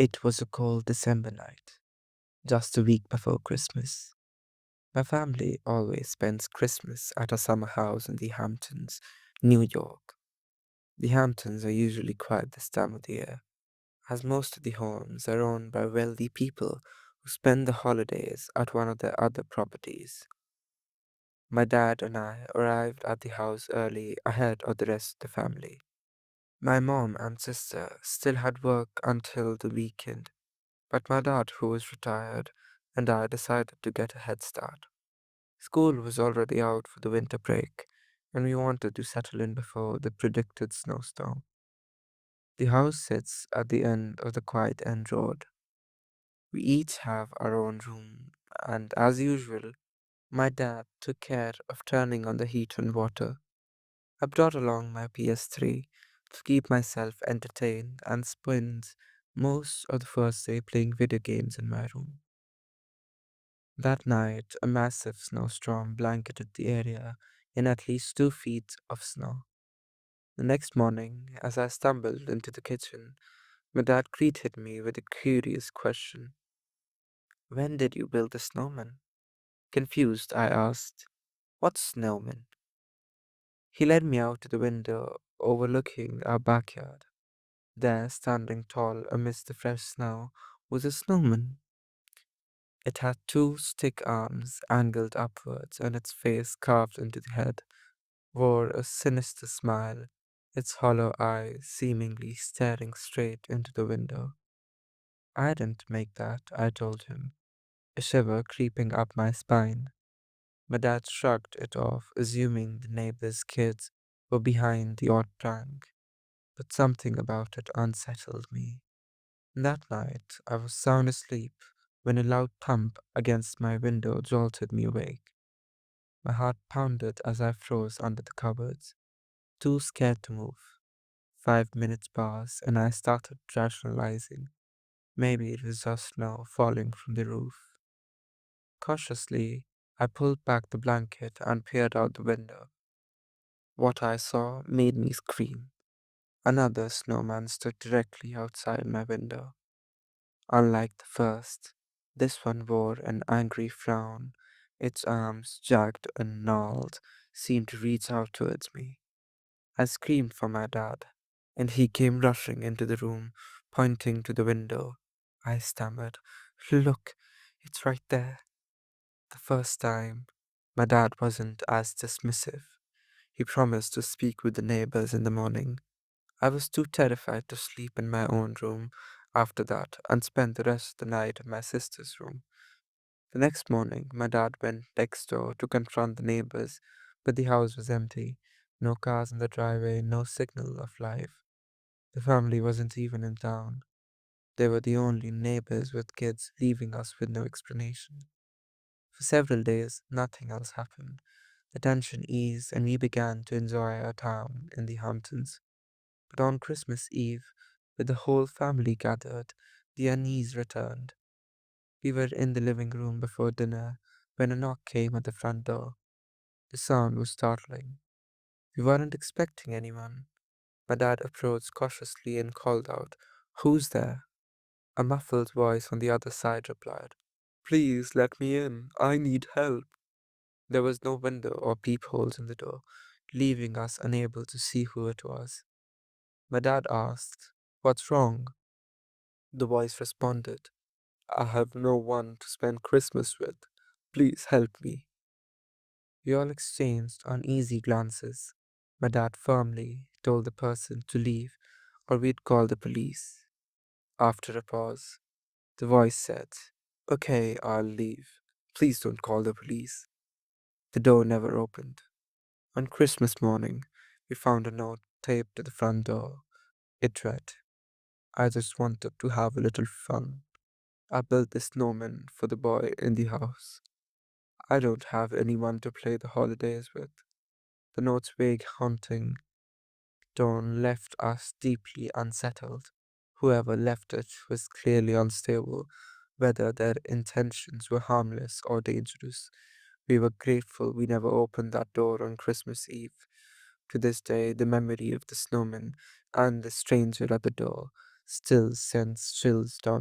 It was a cold December night, just a week before Christmas. My family always spends Christmas at a summer house in the Hamptons, New York. The Hamptons are usually quiet this time of the year, as most of the homes are owned by wealthy people who spend the holidays at one of their other properties. My dad and I arrived at the house early ahead of the rest of the family. My mom and sister still had work until the weekend, but my dad, who was retired, and I decided to get a head start. School was already out for the winter break, and we wanted to settle in before the predicted snowstorm. The house sits at the end of the quiet end road. We each have our own room, and as usual, my dad took care of turning on the heat and water. I brought along my PS3 to keep myself entertained and spent most of the first day playing video games in my room. That night, a massive snowstorm blanketed the area in at least 2 feet of snow. The next morning, as I stumbled into the kitchen, my dad greeted me with a curious question. When did you build the snowman? Confused, I asked, what snowman? He led me out to the window overlooking our backyard. There, standing tall amidst the fresh snow, was a snowman. It had two stick arms angled upwards and its face carved into the head, wore a sinister smile, its hollow eyes seemingly staring straight into the window. I didn't make that, I told him, a shiver creeping up my spine. My dad shrugged it off, assuming the neighbor's kids were behind the odd prank, but something about it unsettled me. That night, I was sound asleep when a loud thump against my window jolted me awake. My heart pounded as I froze under the covers, too scared to move. 5 minutes passed, and I started rationalizing. Maybe it was just snow falling from the roof. Cautiously, I pulled back the blanket and peered out the window. What I saw made me scream. Another snowman stood directly outside my window. Unlike the first, this one wore an angry frown. Its arms, jagged and gnarled, seemed to reach out towards me. I screamed for my dad, and he came rushing into the room, pointing to the window. I stammered, look, it's right there. The first time, my dad wasn't as dismissive. He promised to speak with the neighbors in the morning. I was too terrified to sleep in my own room after that and spent the rest of the night in my sister's room. The next morning, my dad went next door to confront the neighbors, but the house was empty. No cars in the driveway, no signal of life. The family wasn't even in town. They were the only neighbors with kids, leaving us with no explanation. For several days, nothing else happened. The tension eased, and we began to enjoy our time in the Hamptons. But on Christmas Eve, with the whole family gathered, the unease returned. We were in the living room before dinner when a knock came at the front door. The sound was startling. We weren't expecting anyone. My dad approached cautiously and called out, who's there? A muffled voice on the other side replied, please let me in. I need help. There was no window or peepholes in the door, leaving us unable to see who it was. My dad asked, what's wrong? The voice responded, I have no one to spend Christmas with. Please help me. We all exchanged uneasy glances. My dad firmly told the person to leave or we'd call the police. After a pause, the voice said, okay, I'll leave. Please don't call the police. The door never opened. On Christmas morning, we found a note taped to the front door. It read, I just wanted to have a little fun. I built this snowman for the boy in the house. I don't have anyone to play the holidays with. The note's vague, haunting tone left us deeply unsettled. Whoever left it was clearly unstable, whether their intentions were harmless or dangerous. We were grateful we never opened that door on Christmas Eve. To this day, the memory of the snowman and the stranger at the door still sends chills down